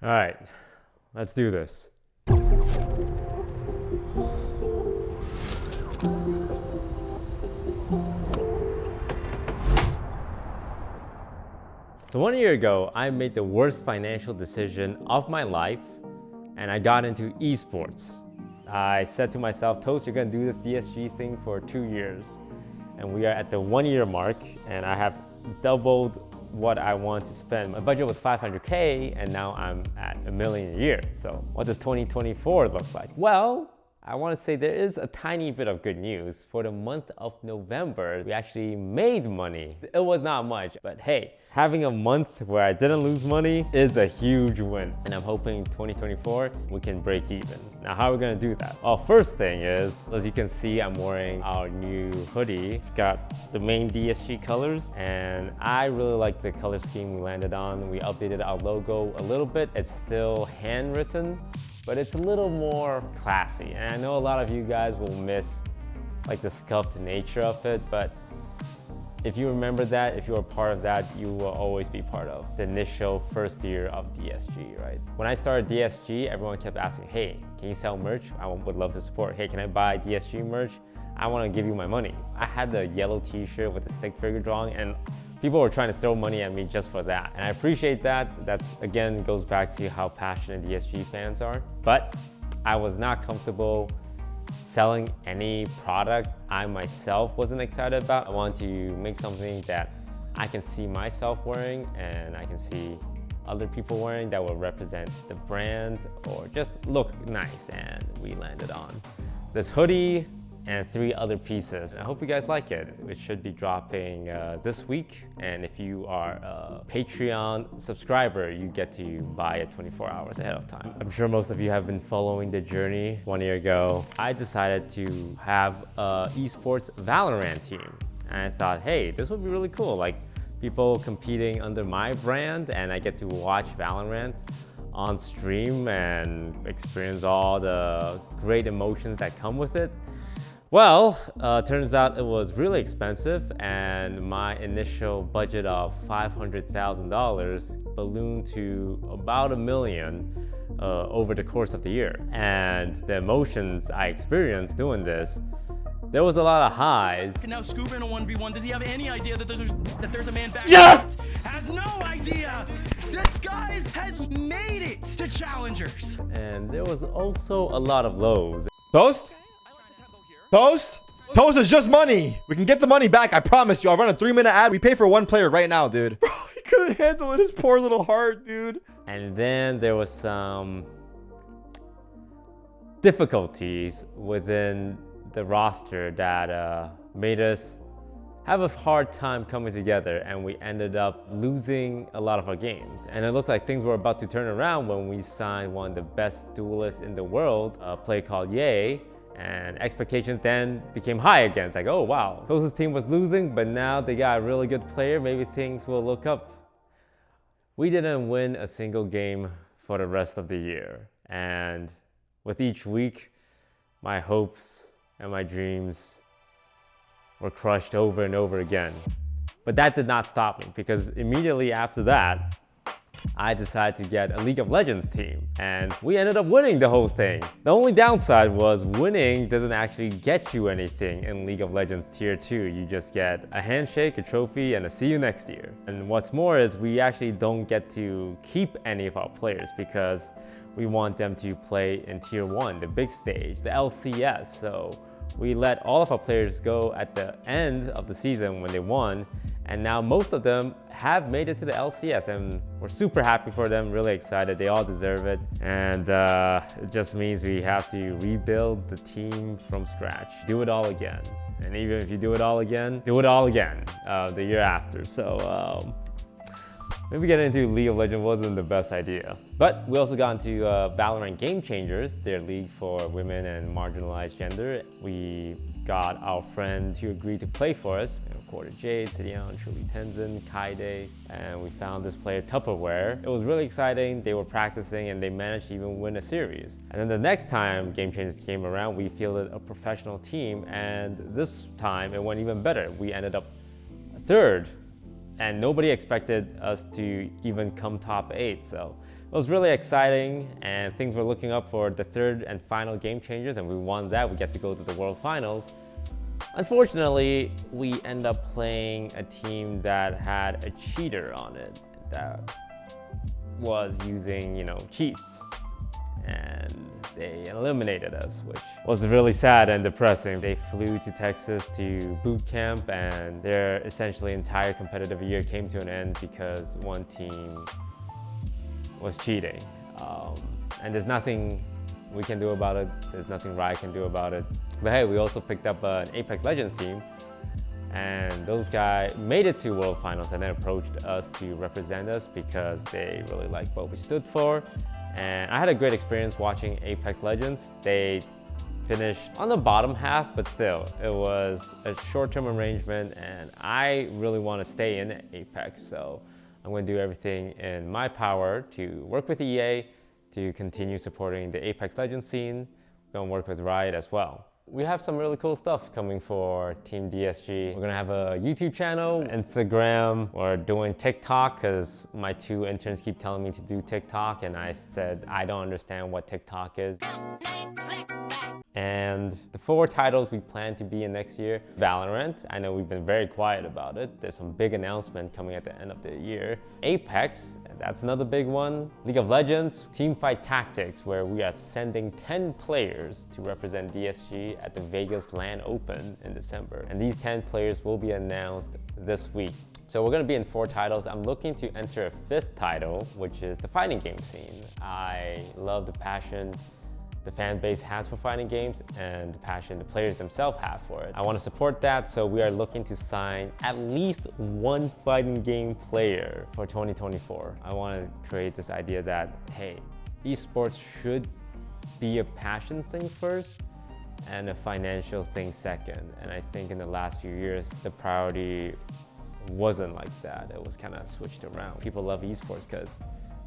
All right, let's do this. So 1 year ago, I made the worst financial decision of my life, and I got into esports. I said to myself, Toast, you're gonna do this DSG thing for 2 years. And we are at the 1 year mark, and I have doubled what I want to spend. My budget was 500K, and now I'm at $1 million a year. So what does 2024 look like? Well, I want to say there is a tiny bit of good news. For the month of November, we actually made money. It was not much, but hey, having a month where I didn't lose money is a huge win. And I'm hoping 2024, we can break even. Now, how are we gonna do that? Well, first thing is, as you can see, I'm wearing our new hoodie. It's got the main DSG colors, and I really like the color scheme we landed on. We updated our logo a little bit. It's still handwritten, but it's a little more classy. And I know a lot of you guys will miss like the sculpted nature of it, but if you remember that, if you are part of that, you will always be part of the initial first year of DSG, right? When I started DSG, everyone kept asking, hey, can you sell merch? I would love to support. Hey, can I buy DSG merch? I wanna give you my money. I had the yellow t-shirt with the stick figure drawing, and people were trying to throw money at me just for that. And I appreciate that. That again goes back to how passionate DSG fans are. But I was not comfortable selling any product I myself wasn't excited about. I wanted to make something that I can see myself wearing and I can see other people wearing that will represent the brand or just look nice. And we landed on this hoodie and 3 other pieces. I hope you guys like it. It should be dropping this week. And if you are a Patreon subscriber, you get to buy it 24 hours ahead of time. I'm sure most of you have been following the journey. 1 year ago, I decided to have a esports Valorant team. And I thought, hey, this would be really cool. Like people competing under my brand, and I get to watch Valorant on stream and experience all the great emotions that come with it. Well, turns out it was really expensive, and my initial budget of $500,000 ballooned to about $1 million over the course of the year. And the emotions I experienced doing this, there was a lot of highs. And now Scuba in a 1v1, does he have any idea that there's a man back? Yes! Has no idea! Disguise has made it to challengers! And there was also a lot of lows. Toast? Toast? Toast is just money. We can get the money back. I promise you. I'll run a 3-minute ad. We pay for 1 player right now, dude. Bro, he couldn't handle it. His poor little heart, dude. And then there was some difficulties within the roster that made us have a hard time coming together, and we ended up losing a lot of our games. And it looked like things were about to turn around when we signed one of the best duelists in the world, a player called Ye. And expectations then became high again. It's like, oh wow, Toast's team was losing, but now they got a really good player. Maybe things will look up. We didn't win a single game for the rest of the year. And with each week, my hopes and my dreams were crushed over and over again. But that did not stop me, because immediately after that, I decided to get a League of Legends team, and we ended up winning the whole thing. The only downside was winning doesn't actually get you anything in League of Legends Tier 2. You just get a handshake, a trophy, and a see you next year. And what's more is we actually don't get to keep any of our players because we want them to play in Tier 1, the big stage, the LCS. So we let all of our players go at the end of the season when they won, and now most of them have made it to the LCS, and we're super happy for them, really excited. They all deserve it, and it just means we have to rebuild the team from scratch, do it all again. And even if you do it all again the year after. So maybe getting into League of Legends wasn't the best idea. But we also got into Valorant Game Changers, their league for women and marginalized gender. We got our friends who agreed to play for us, Quarter Jade, Sirian, Truly Tenzin, Kaide, and we found this player Tupperware. It was really exciting. They were practicing and they managed to even win a series. And then the next time Game Changers came around, we fielded a professional team, and this time it went even better. We ended up third and nobody expected us to even come top 8. So it was really exciting, and things were looking up for the third and final Game Changers, and we won that. We get to go to the World Finals. Unfortunately, we end up playing a team that had a cheater on it that was using, cheats. And they eliminated us, which was really sad and depressing. They flew to Texas to boot camp, and their essentially entire competitive year came to an end because one team was cheating. And there's nothing we can do about it. There's nothing Riot can do about it. But hey, we also picked up an Apex Legends team, and those guys made it to World Finals and then approached us to represent us because they really liked what we stood for. And I had a great experience watching Apex Legends. They finished on the bottom half, but still, it was a short-term arrangement, and I really want to stay in Apex. So I'm going to do everything in my power to work with EA to continue supporting the Apex Legends scene. I'm going to work with Riot as well. We have some really cool stuff coming for Team DSG. We're gonna have a YouTube channel, Instagram, we're doing TikTok because my 2 interns keep telling me to do TikTok, and I said I don't understand what TikTok is. And the 4 titles we plan to be in next year: Valorant, I know we've been very quiet about it. There's some big announcement coming at the end of the year. Apex, that's another big one. League of Legends, Teamfight Tactics, where we are sending 10 players to represent DSG at the Vegas LAN Open in December. And these 10 players will be announced this week. So we're gonna be in 4 titles. I'm looking to enter a 5th title, which is the fighting game scene. I love the passion the fan base has for fighting games and the passion the players themselves have for it. I want to support that, so we are looking to sign at least 1 fighting game player for 2024. I want to create this idea that, hey, esports should be a passion thing first and a financial thing second. And I think in the last few years, the priority wasn't like that. It was kind of switched around. People love esports because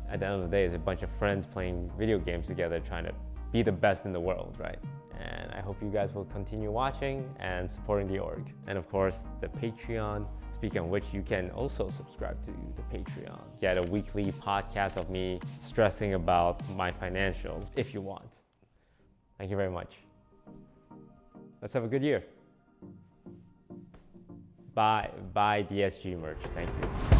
at the end of the day, it's a bunch of friends playing video games together trying to be the best in the world, right? And I hope you guys will continue watching and supporting the org. And of course, the Patreon. Speaking of which, you can also subscribe to the Patreon. Get a weekly podcast of me stressing about my financials if you want. Thank you very much. Let's have a good year. Buy DSG merch. Thank you.